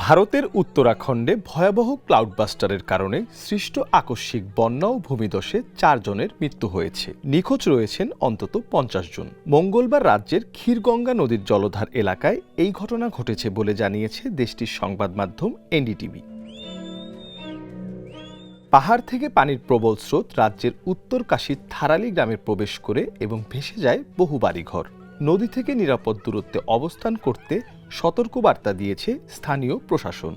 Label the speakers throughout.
Speaker 1: ভারতের উত্তরাখণ্ডে ভয়াবহ ক্লাউডবাস্টারের কারণে সৃষ্ট আকস্মিক বন্যা ও ভূমিধসে 4 জনের মৃত্যু হয়েছে। নিখোঁজ রয়েছেন অন্তত 50 জন। মঙ্গলবার রাজ্যের ক্ষীরগঙ্গা নদীর জলধার এলাকায় এই ঘটনা ঘটেছে বলে জানিয়েছে দেশটির সংবাদ মাধ্যম এনডিটিভি। পাহাড় থেকে পানির প্রবল স্রোত রাজ্যের উত্তর কাশীর থারালি গ্রামে প্রবেশ করে এবং ভেসে যায় বহু বাড়িঘর। নদী থেকে নিরাপদ দূরত্বে অবস্থান করতে সতর্কবার্তা দিয়েছে স্থানীয় প্রশাসন।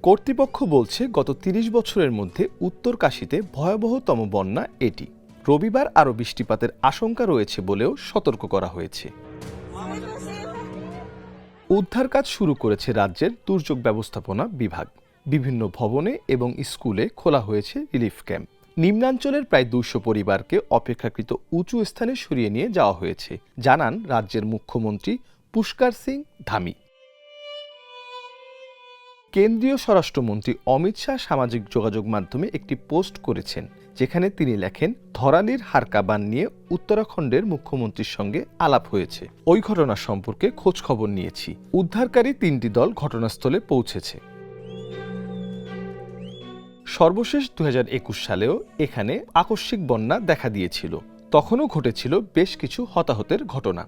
Speaker 1: কর্তৃপক্ষ বলছে গত 30 বছরের মধ্যে উত্তর কাশীতে ভয়াবহতম বন্যা এটি। রবিবার আরও বৃষ্টিপাতের আশঙ্কা রয়েছে বলেও সতর্ক করা হয়েছে। উদ্ধার কাজ শুরু করেছে রাজ্যের দুর্যোগ ব্যবস্থাপনা বিভাগ। বিভিন্ন ভবনে এবং স্কুলে খোলা হয়েছে রিলিফ ক্যাম্প। নিম্নাঞ্চলের প্রায় 200 পরিবারকে অপেক্ষাকৃত উঁচু স্থানে সরিয়ে নিয়ে যাওয়া হয়েছে, জানান রাজ্যের মুখ্যমন্ত্রী পুষ্কর সিং ধামি। কেন্দ্রীয় স্বরাষ্ট্রমন্ত্রী অমিত শাহ সামাজিক যোগাযোগ মাধ্যমে একটি পোস্ট করেছেন, যেখানে তিনি লেখেন, ধরালির হারকা বান নিয়ে উত্তরাখণ্ডের মুখ্যমন্ত্রীর সঙ্গে আলাপ হয়েছে। ওই ঘটনা সম্পর্কে খোঁজ খবর নিয়েছি। উদ্ধারকারী 3টি দল ঘটনাস্থলে পৌঁছেছে। সর্বশেষ 2021 সালেও এখানে আকস্মিক বন্যা দেখা দিয়েছিল। তখনও ঘটেছিল বেশ কিছু হতাহতের ঘটনা।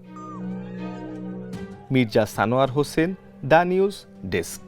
Speaker 1: Mirza Sanowar Hossain, the news desk.